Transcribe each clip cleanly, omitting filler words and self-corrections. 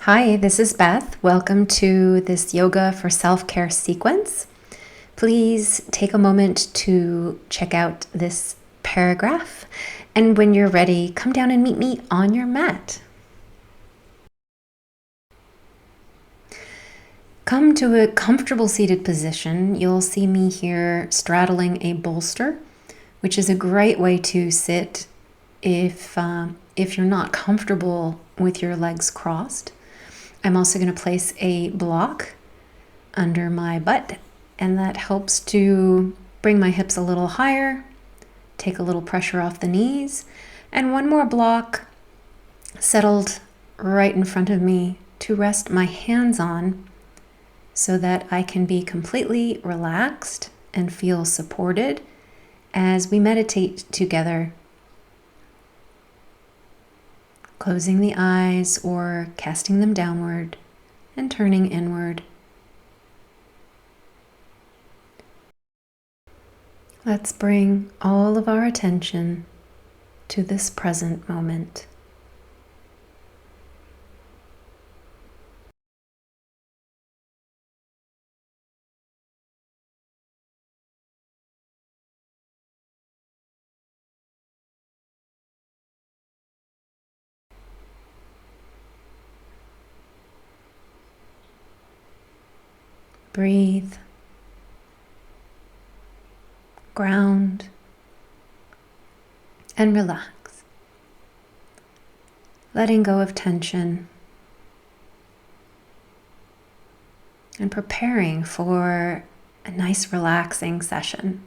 Hi, this is Beth. Welcome to this Yoga for Self-Care sequence. Please take a moment to check out this paragraph, and when you're ready, come down and meet me on your mat. Come to a comfortable seated position. You'll see me here straddling a bolster, which is a great way to sit if you're not comfortable with your legs crossed. I'm also going to place a block under my butt, and that helps to bring my hips a little higher, take a little pressure off the knees, and one more block settled right in front of me to rest my hands on so that I can be completely relaxed and feel supported as we meditate together. Closing the eyes or casting them downward and turning inward. Let's bring all of our attention to this present moment. Breathe, ground, and relax. Letting go of tension and preparing for a nice relaxing session.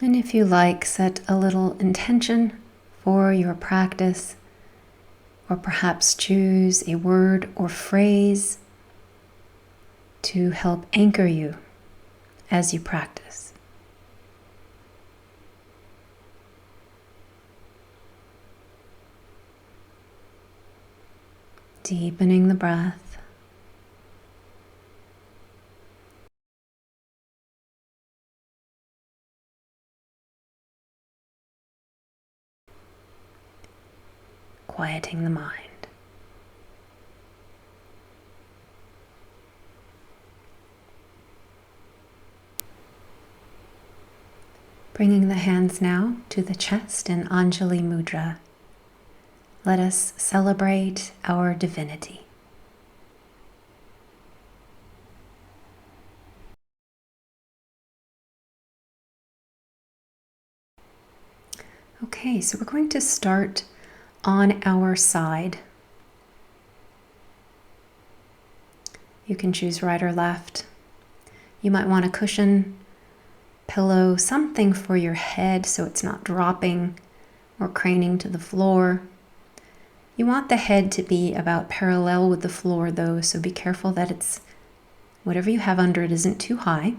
And if you like, set a little intention for your practice, or perhaps choose a word or phrase to help anchor you as you practice. Deepening the breath. Quieting the mind. Bringing the hands now to the chest in Anjali Mudra. Let us celebrate our divinity. Okay, so we're going to start on our side. You can choose right or left. You might want a cushion, pillow, something for your head so it's not dropping or craning to the floor. You want the head to be about parallel with the floor though, so be careful that it's whatever you have under it isn't too high.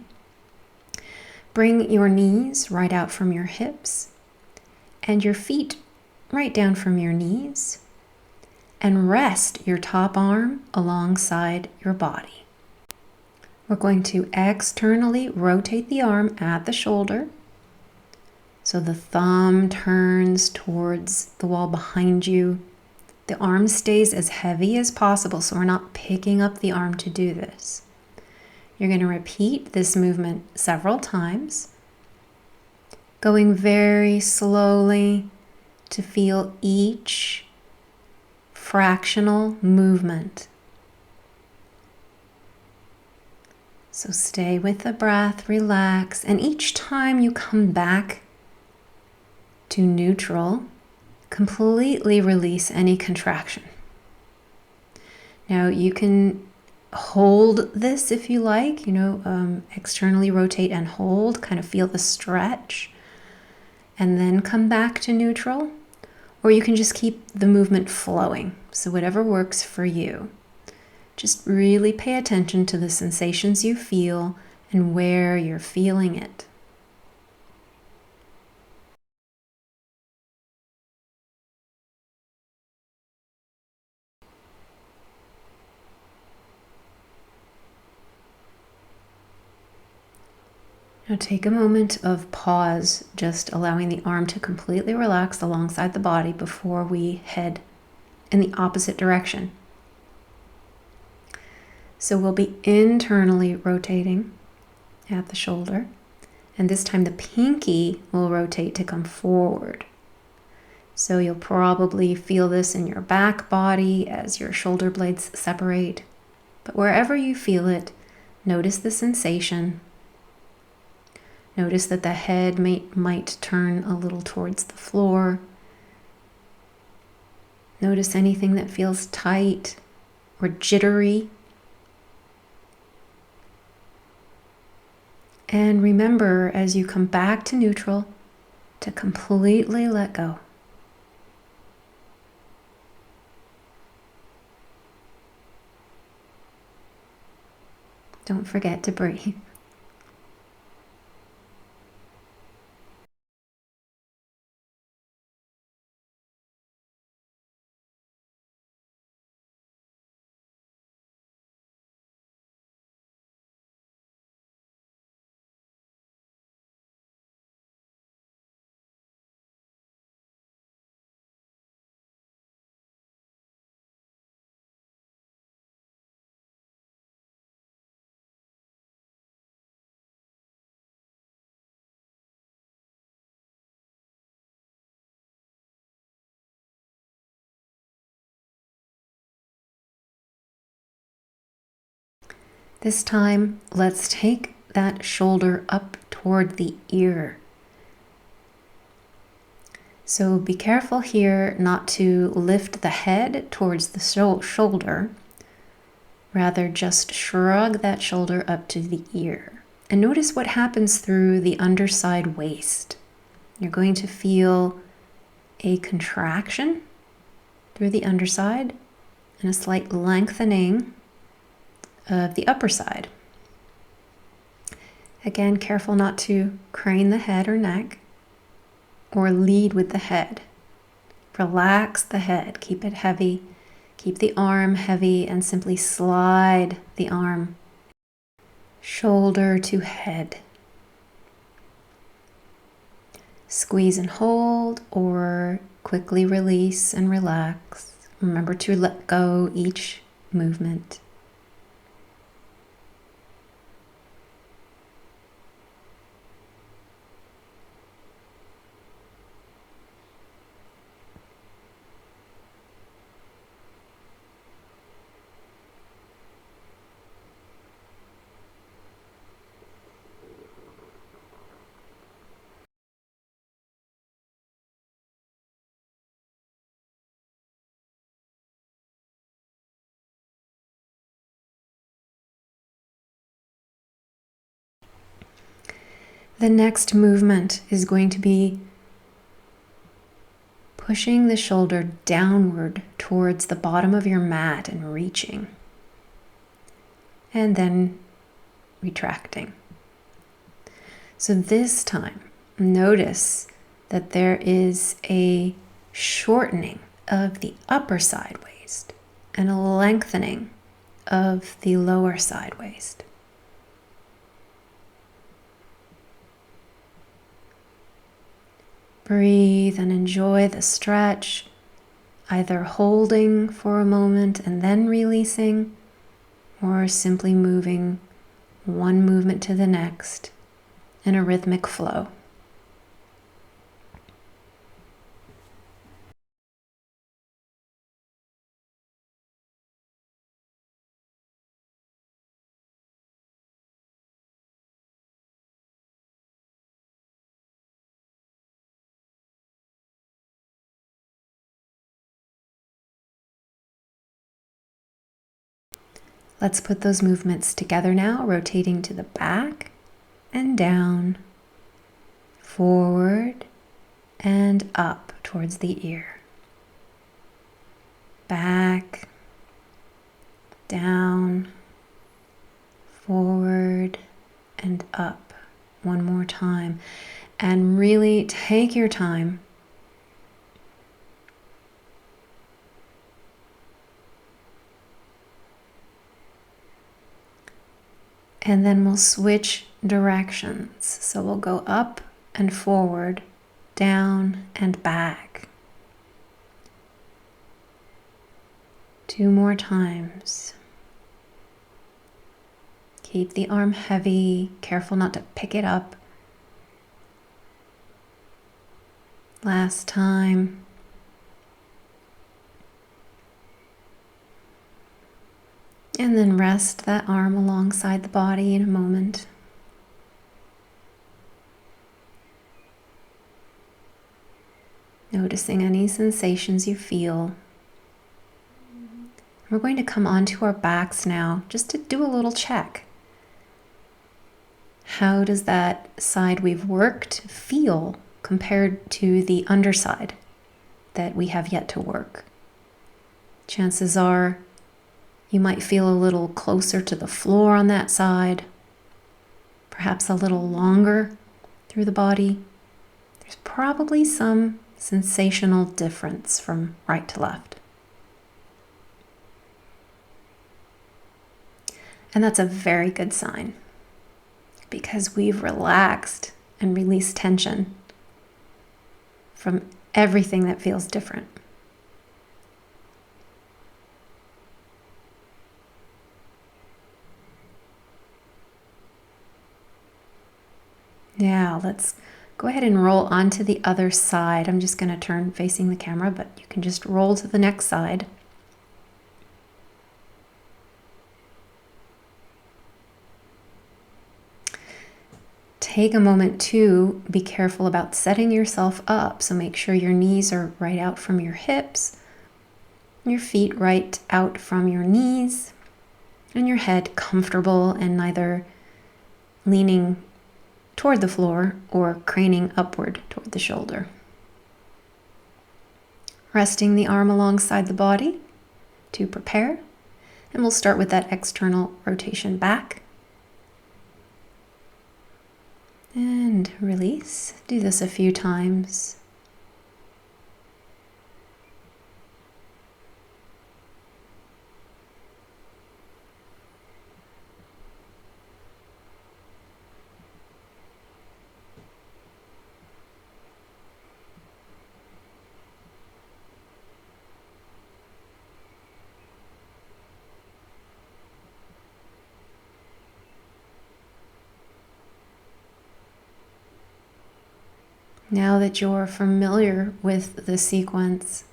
Bring your knees right out from your hips and your feet right down from your knees, and rest your top arm alongside your body. We're going to externally rotate the arm at the shoulder so the thumb turns towards the wall behind you. The arm stays as heavy as possible, so we're not picking up the arm to do this. You're going to repeat this movement several times, going very slowly to feel each fractional movement. So stay with the breath, relax, and each time you come back to neutral, completely release any contraction. Now you can hold this if you like, externally rotate and hold, kind of feel the stretch, and then come back to neutral. Or you can just keep the movement flowing. So whatever works for you. Just really pay attention to the sensations you feel and where you're feeling it. Now take a moment of pause, just allowing the arm to completely relax alongside the body before we head in the opposite direction. So we'll be internally rotating at the shoulder, and this time the pinky will rotate to come forward. So you'll probably feel this in your back body as your shoulder blades separate. But wherever you feel it, notice the sensation. Notice that the head might turn a little towards the floor. Notice anything that feels tight or jittery. And remember, as you come back to neutral, to completely let go. Don't forget to breathe. This time, let's take that shoulder up toward the ear. So be careful here not to lift the head towards the shoulder. Rather, just shrug that shoulder up to the ear. And notice what happens through the underside waist. You're going to feel a contraction through the underside and a slight lengthening of the upper side. Again, careful not to crane the head or neck or lead with the head. Relax the head, keep it heavy, keep the arm heavy, and simply slide the arm shoulder to head. Squeeze and hold, or quickly release and relax. Remember to let go each movement. The next movement is going to be pushing the shoulder downward towards the bottom of your mat and reaching. And then retracting. So this time, notice that there is a shortening of the upper side waist and a lengthening of the lower side waist. Breathe and enjoy the stretch, either holding for a moment and then releasing, or simply moving one movement to the next in a rhythmic flow. Let's put those movements together now, rotating to the back and down, forward and up towards the ear. Back, down, forward and up. One more time. And really take your time. And then we'll switch directions. So we'll go up and forward, down and back. 2 more times. Keep the arm heavy, careful not to pick it up. Last time. And then rest that arm alongside the body in a moment. Noticing any sensations you feel. We're going to come onto our backs now just to do a little check. How does that side we've worked feel compared to the underside that we have yet to work? Chances are you might feel a little closer to the floor on that side, perhaps a little longer through the body. There's probably some sensational difference from right to left. And that's a very good sign because we've relaxed and released tension from everything that feels different. Now let's go ahead and roll onto the other side. I'm just going to turn facing the camera, but you can just roll to the next side. Take a moment to be careful about setting yourself up. So make sure your knees are right out from your hips, your feet right out from your knees, and your head comfortable and neither leaning toward the floor or craning upward toward the shoulder. Resting the arm alongside the body to prepare. And we'll start with that external rotation back. And release. Do this a few times. Now that you're familiar with the sequence,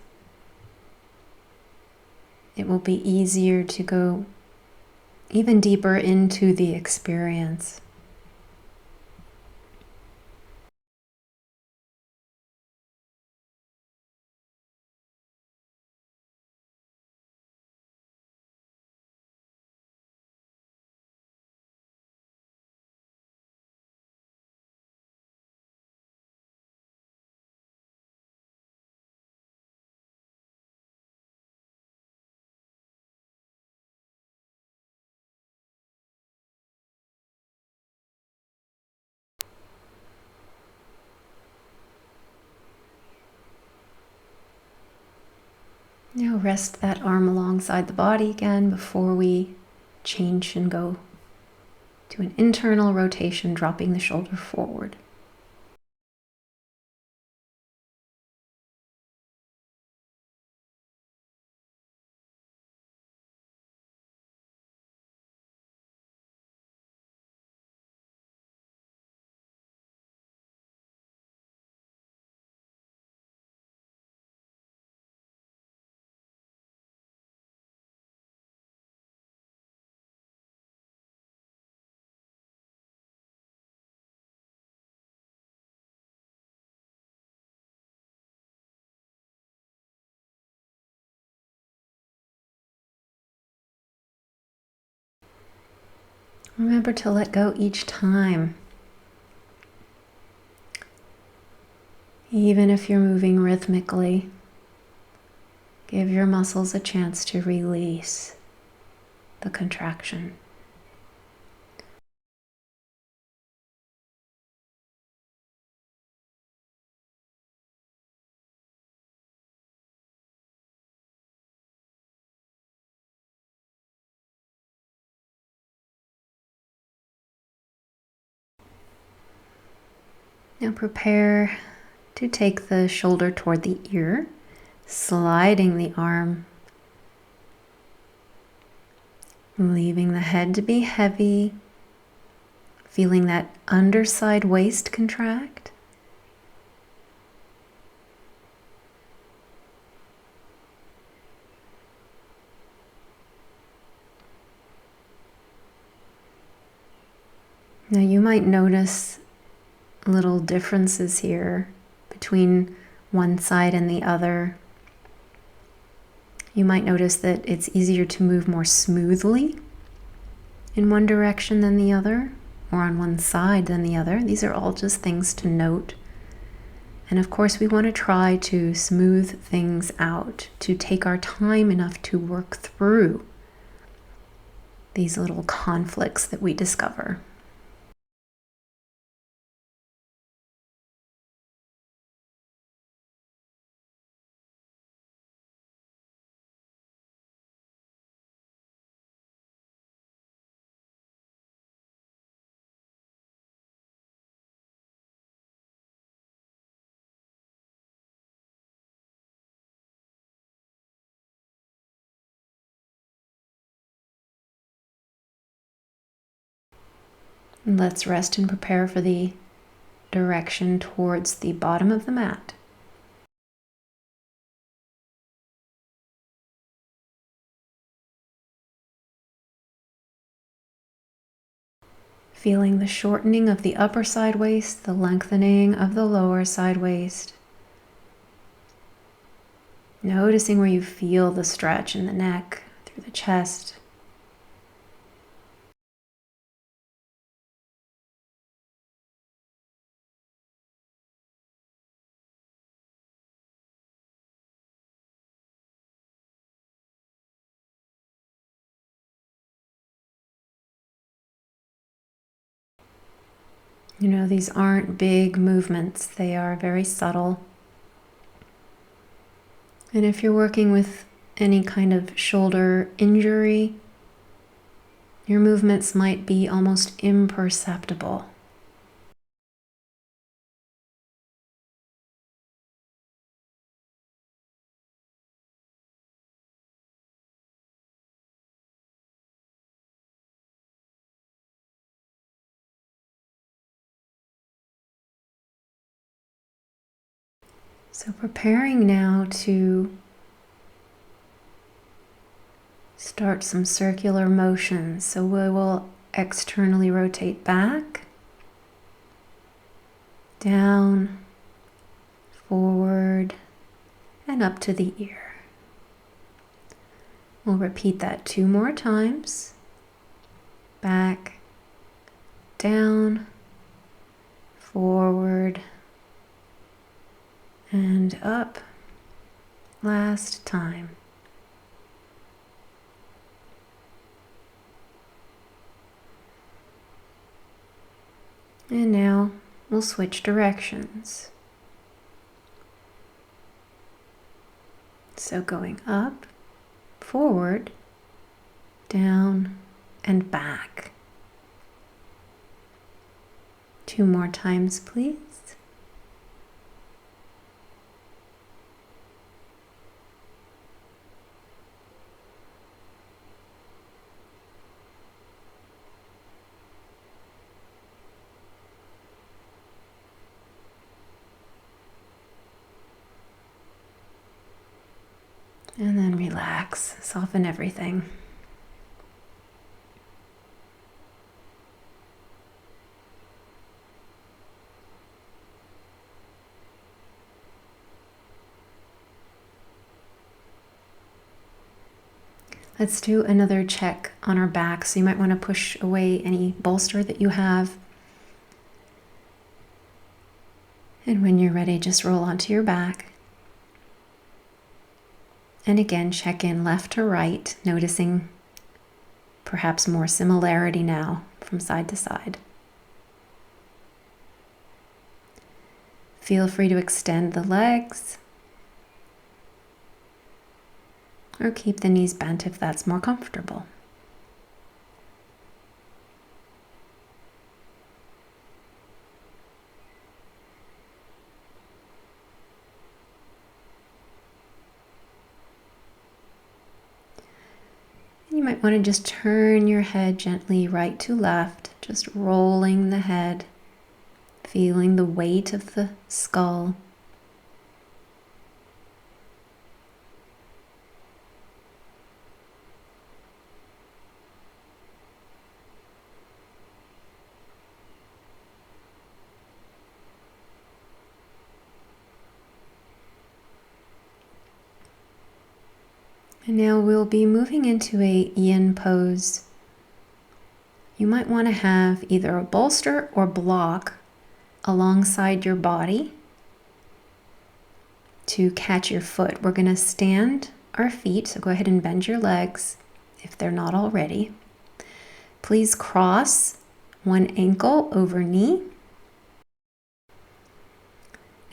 it will be easier to go even deeper into the experience. Now rest that arm alongside the body again before we change and go to an internal rotation, dropping the shoulder forward. Remember to let go each time. Even if you're moving rhythmically, give your muscles a chance to release the contraction. Now prepare to take the shoulder toward the ear, sliding the arm, leaving the head to be heavy, feeling that underside waist contract. Now you might notice little differences here between one side and the other. You might notice that it's easier to move more smoothly in one direction than the other, or on one side than the other. These are all just things to note. And of course, we want to try to smooth things out, to take our time enough to work through these little conflicts that we discover. And let's rest and prepare for the direction towards the bottom of the mat. Feeling the shortening of the upper side waist, the lengthening of the lower side waist. Noticing where you feel the stretch in the neck, through the chest. You know, these aren't big movements. They are very subtle. And if you're working with any kind of shoulder injury, your movements might be almost imperceptible. So preparing now to start some circular motions. So we will externally rotate back, down, forward, and up to the ear. We'll repeat that 2 more times. Back, down, forward, and up. Last time. And now we'll switch directions. So going up, forward, down, and back. 2 more times, please. And then relax, soften everything. Let's do another check on our back. So you might want to push away any bolster that you have. And when you're ready, just roll onto your back. And again, check in left to right, noticing perhaps more similarity now from side to side. Feel free to extend the legs or keep the knees bent if that's more comfortable. might want to just turn your head gently right to left, just rolling the head, feeling the weight of the skull. And now we'll be moving into a yin pose. You might want to have either a bolster or block alongside your body to catch your foot. We're going to stand our feet, so go ahead and bend your legs if they're not already. Please cross one ankle over knee.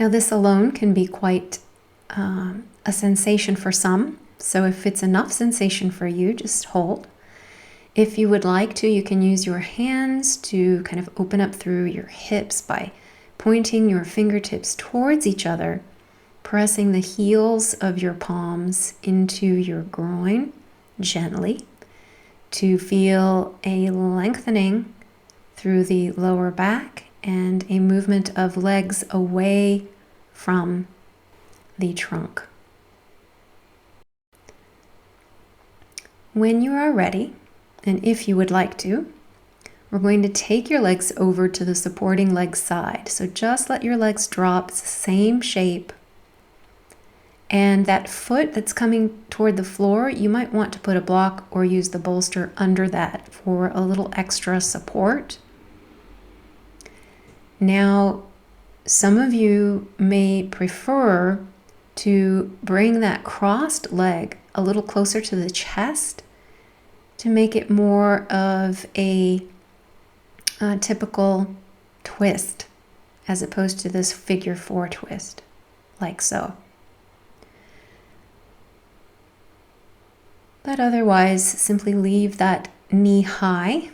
Now this alone can be quite a sensation for some. So if it's enough sensation for you, just hold. If you would like to, you can use your hands to kind of open up through your hips by pointing your fingertips towards each other, pressing the heels of your palms into your groin gently to feel a lengthening through the lower back and a movement of legs away from the trunk. When you are ready, and if you would like to, we're going to take your legs over to the supporting leg side. So just let your legs drop, it's the same shape. And that foot that's coming toward the floor, you might want to put a block or use the bolster under that for a little extra support. Now, some of you may prefer to bring that crossed leg a little closer to the chest to make it more of a typical twist as opposed to this figure 4 twist, like so. But otherwise, simply leave that knee high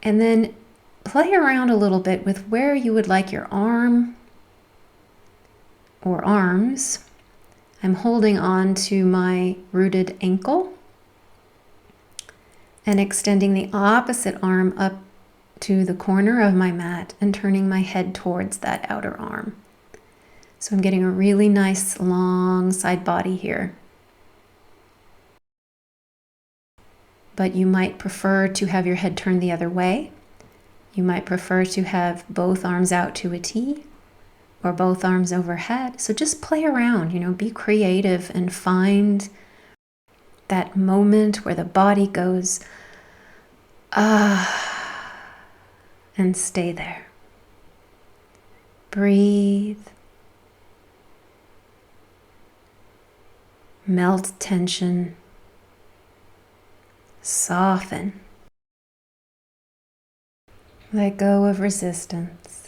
and then play around a little bit with where you would like your arm or arms. I'm holding on to my rooted ankle and extending the opposite arm up to the corner of my mat and turning my head towards that outer arm. So I'm getting a really nice long side body here. But you might prefer to have your head turned the other way. You might prefer to have both arms out to a T or both arms overhead. So just play around, be creative and find that moment where the body goes, and stay there. Breathe. Melt tension. Soften. Let go of resistance.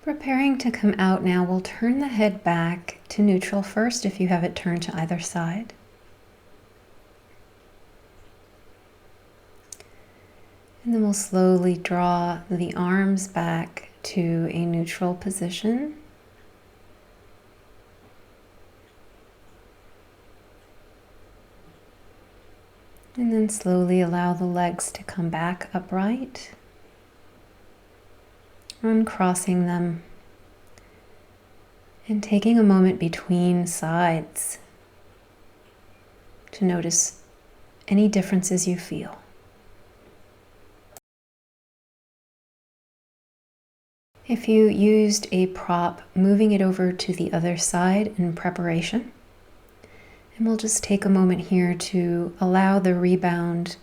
Preparing to come out now, we'll turn the head back to neutral first if you have it turned to either side. And then we'll slowly draw the arms back to a neutral position. And then slowly allow the legs to come back upright. Uncrossing them and taking a moment between sides to notice any differences you feel. If you used a prop, moving it over to the other side in preparation. And we'll just take a moment here to allow the rebound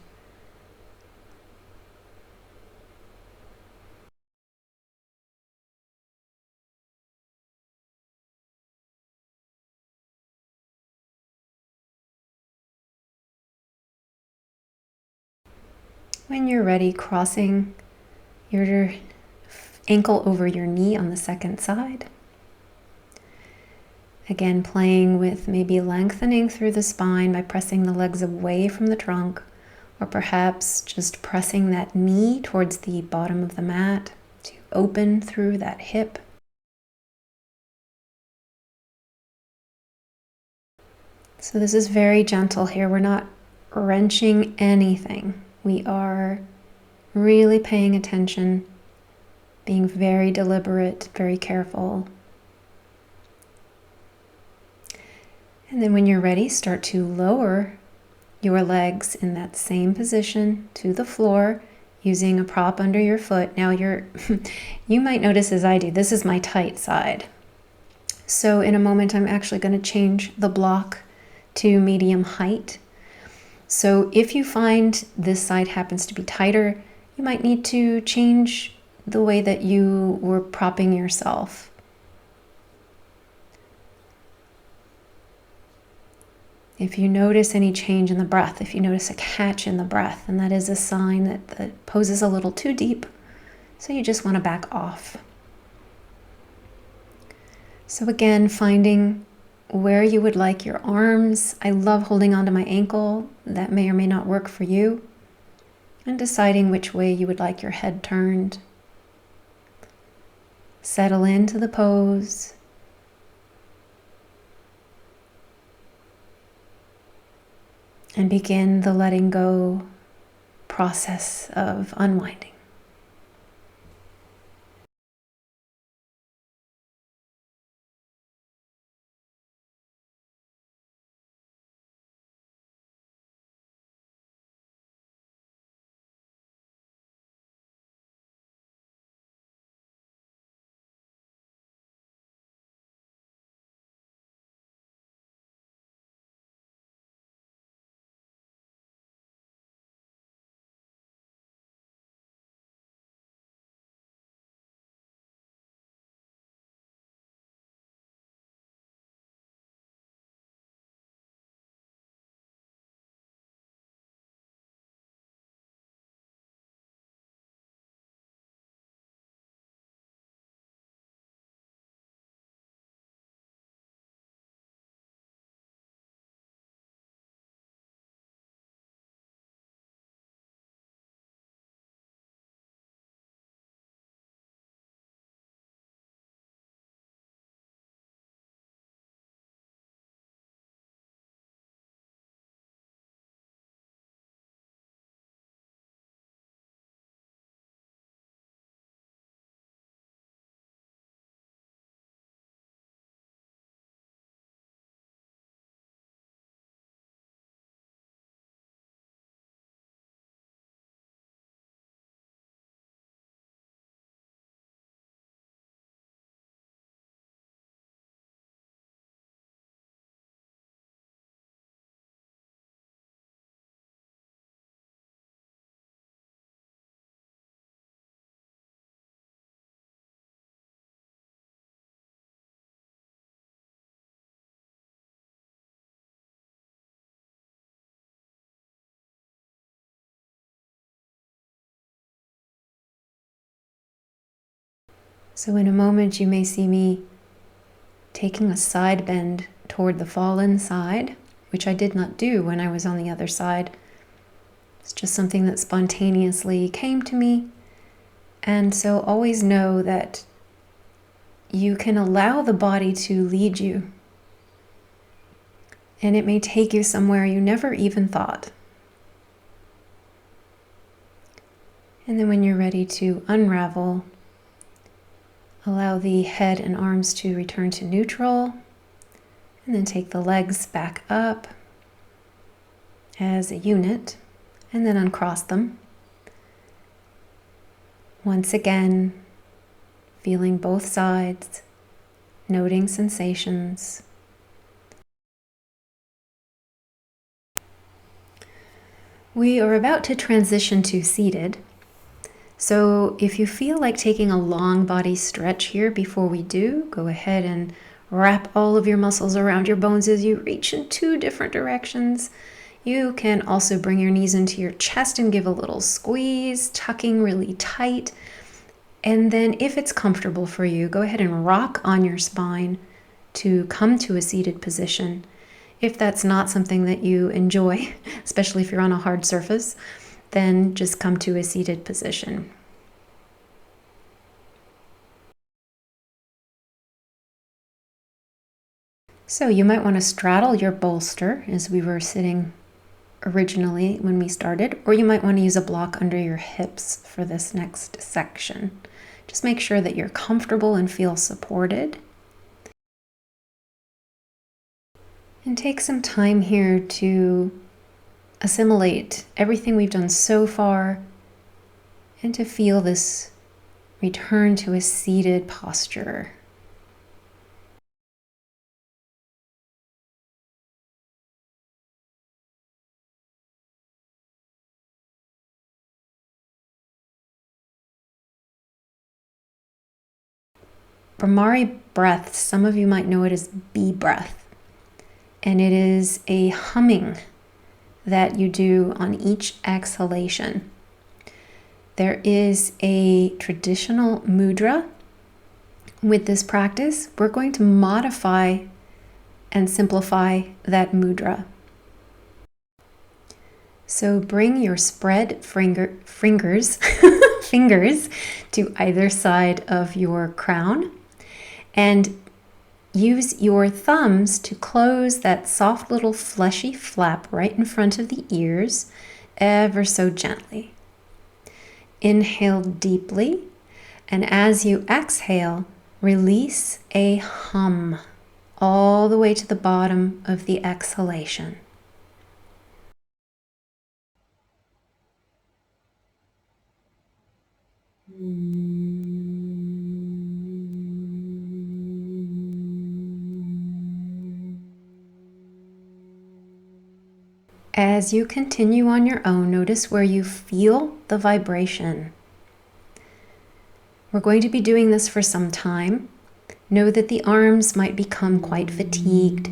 When you're ready, crossing your ankle over your knee on the second side. Again, playing with maybe lengthening through the spine by pressing the legs away from the trunk, or perhaps just pressing that knee towards the bottom of the mat to open through that hip. So this is very gentle here. We're not wrenching anything. We are really paying attention, being very deliberate, very careful. And then when you're ready, start to lower your legs in that same position to the floor using a prop under your foot. Now you might notice as I do, this is my tight side. So in a moment, I'm actually going to change the block to medium height. So if you find this side happens to be tighter, you might need to change the way that you were propping yourself. If you notice any change in the breath, if you notice a catch in the breath, and that is a sign that the pose is a little too deep, so you just want to back off. So again, finding where you would like your arms. I love holding onto my ankle. That may or may not work for you. And deciding which way you would like your head turned. Settle into the pose. And begin the letting go process of unwinding. So in a moment, you may see me taking a side bend toward the fallen side, which I did not do when I was on the other side. It's just something that spontaneously came to me. And so always know that you can allow the body to lead you. And it may take you somewhere you never even thought. And then when you're ready to unravel, allow the head and arms to return to neutral, and then take the legs back up as a unit, and then uncross them. Once again, feeling both sides, noting sensations. We are about to transition to seated. So if you feel like taking a long body stretch here before we do, go ahead and wrap all of your muscles around your bones as you reach in 2 different directions. You can also bring your knees into your chest and give a little squeeze, tucking really tight. And then if it's comfortable for you, go ahead and rock on your spine to come to a seated position. If that's not something that you enjoy, especially if you're on a hard surface, then just come to a seated position. So you might want to straddle your bolster as we were sitting originally when we started, or you might want to use a block under your hips for this next section. Just make sure that you're comfortable and feel supported. And take some time here to assimilate everything we've done so far and to feel this return to a seated posture. Brahmari breath, some of you might know it as bee breath, and it is a humming that you do on each exhalation. There is a traditional mudra with this practice. We're going to modify and simplify that mudra. So bring your spread fingers to either side of your crown and use your thumbs to close that soft little fleshy flap right in front of the ears ever so gently. Inhale deeply, and as you exhale, release a hum all the way to the bottom of the exhalation. As you continue on your own, notice where you feel the vibration. We're going to be doing this for some time. Know that the arms might become quite fatigued.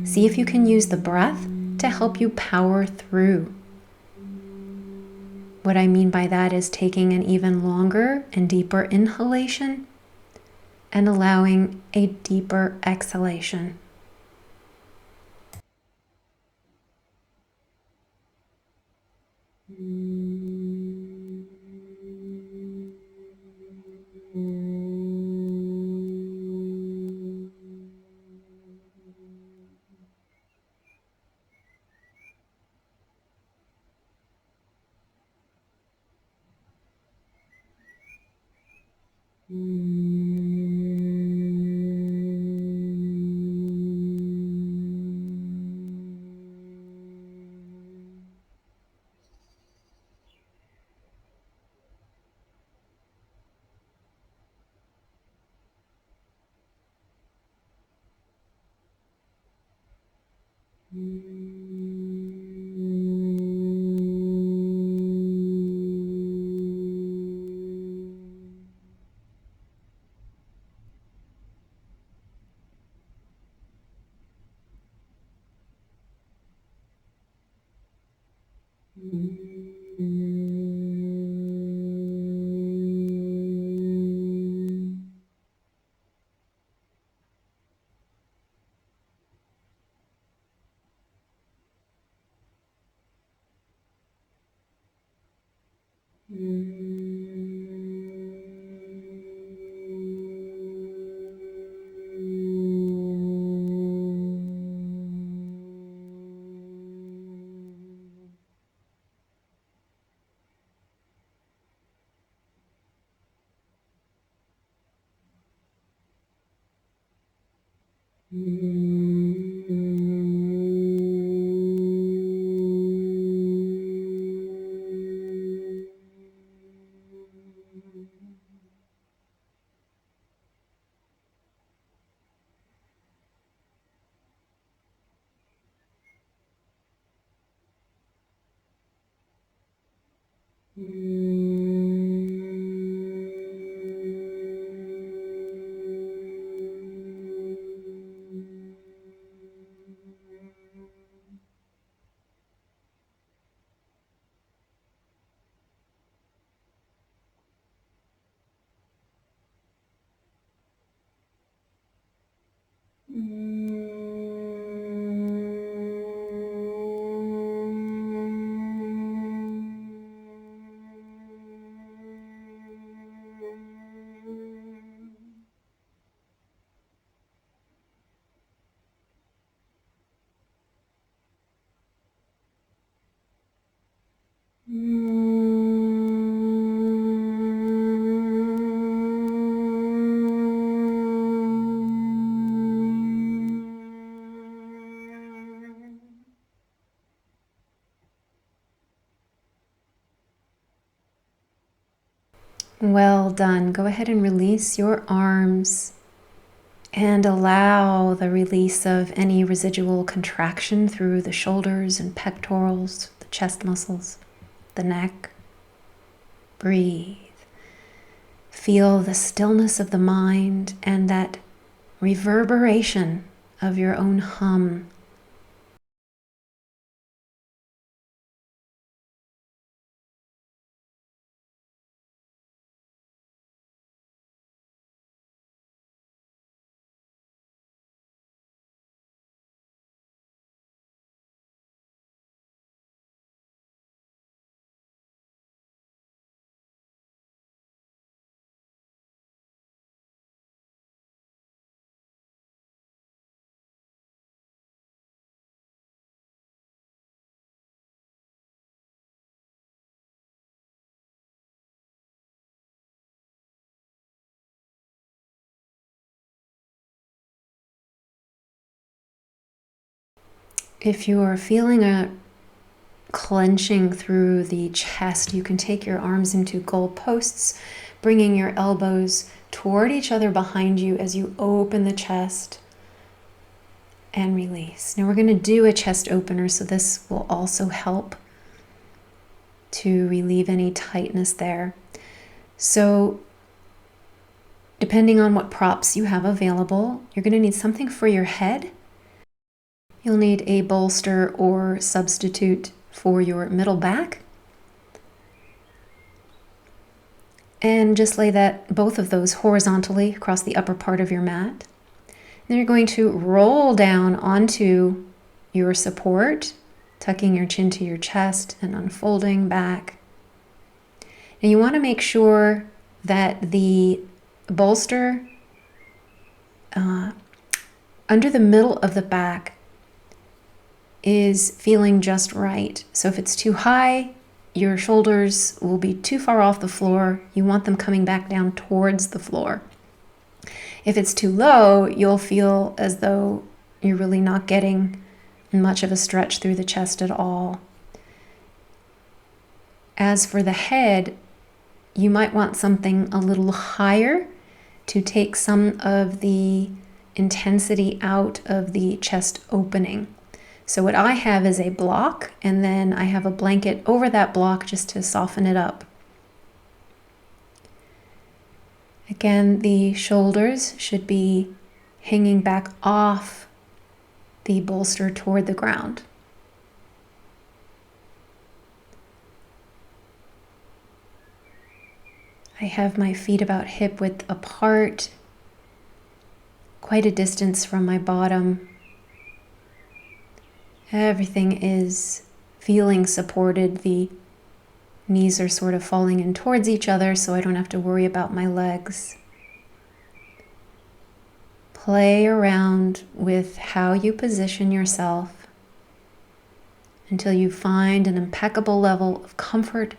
See if you can use the breath to help you power through. What I mean by that is taking an even longer and deeper inhalation and allowing a deeper exhalation. Well done. Go ahead and release your arms and allow the release of any residual contraction through the shoulders and pectorals, the chest muscles, the neck. Breathe. Feel the stillness of the mind and that reverberation of your own hum. If you are feeling a clenching through the chest, you can take your arms into goalposts, bringing your elbows toward each other behind you as you open the chest and release. Now we're going to do a chest opener, so this will also help to relieve any tightness there. So depending on what props you have available, you're going to need something for your head. You'll need a bolster or substitute for your middle back. And just lay both of those horizontally across the upper part of your mat. Then you're going to roll down onto your support, tucking your chin to your chest and unfolding back. And you want to make sure that the bolster under the middle of the back is feeling just right. So if it's too high, your shoulders will be too far off the floor. You want them coming back down towards the floor. If it's too low, you'll feel as though you're really not getting much of a stretch through the chest at all. As for the head, you might want something a little higher to take some of the intensity out of the chest opening. So what I have is a block, and then I have a blanket over that block just to soften it up. Again, the shoulders should be hanging back off the bolster toward the ground. I have my feet about hip width apart, quite a distance from my bottom. Everything is feeling supported. The knees are sort of falling in towards each other, so I don't have to worry about my legs. Play around with how you position yourself until you find an impeccable level of comfort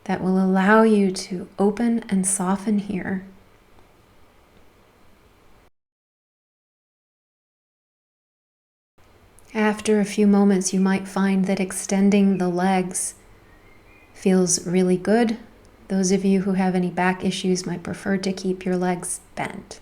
that will allow you to open and soften here. After a few moments, you might find that extending the legs feels really good. Those of you who have any back issues might prefer to keep your legs bent.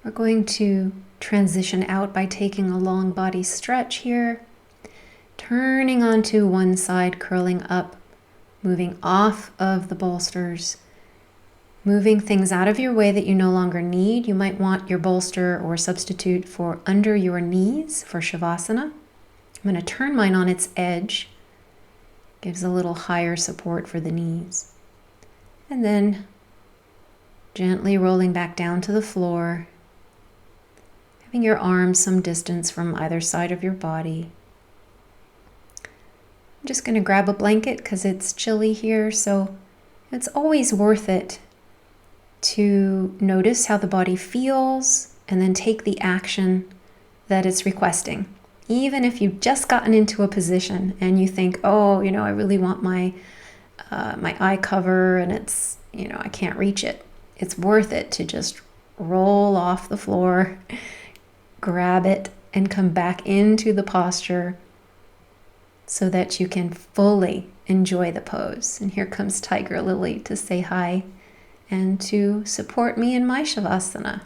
We're going to transition out by taking a long body stretch here, turning onto one side, curling up, moving off of the bolsters, moving things out of your way that you no longer need. You might want your bolster or substitute for under your knees for Shavasana. I'm going to turn mine on its edge. Gives a little higher support for the knees. And then gently rolling back down to the floor, having your arms some distance from either side of your body. I'm just going to grab a blanket because it's chilly here, so it's always worth it to notice how the body feels and then take the action that it's requesting. Even if you've just gotten into a position and you think, oh, I really want my eye cover and it's, I can't reach it. It's worth it to just roll off the floor, grab it, and come back into the posture so that you can fully enjoy the pose. And here comes Tiger Lily to say hi and to support me in my Shavasana.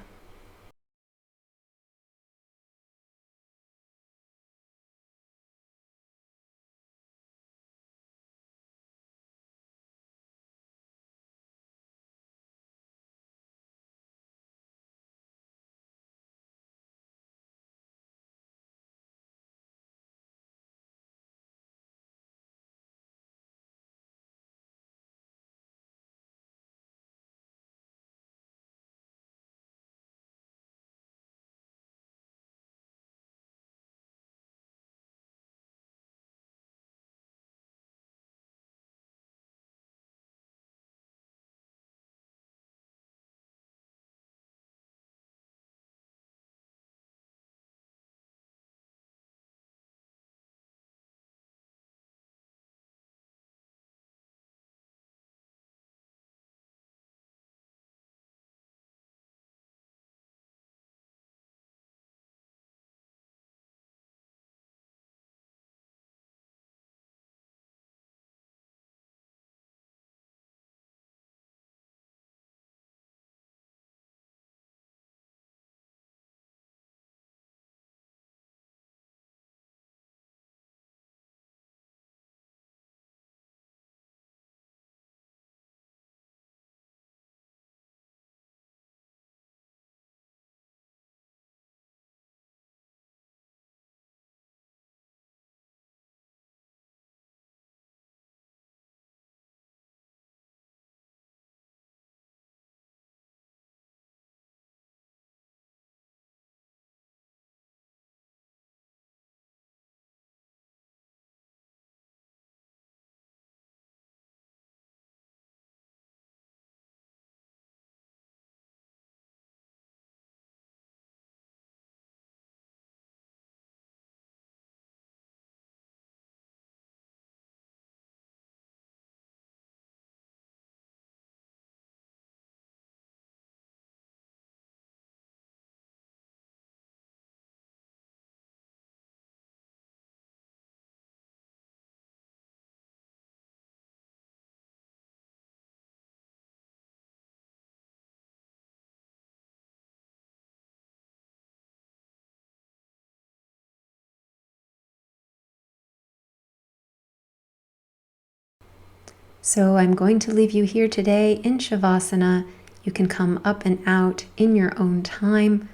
So I'm going to leave you here today in Shavasana. You can come up and out in your own time.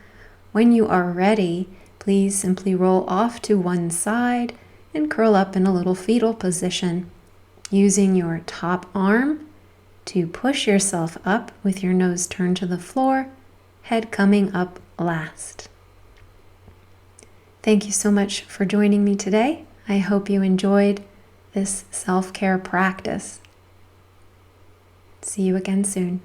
When you are ready, please simply roll off to one side and curl up in a little fetal position, using your top arm to push yourself up with your nose turned to the floor, head coming up last. Thank you so much for joining me today. I hope you enjoyed this self-care practice. See you again soon.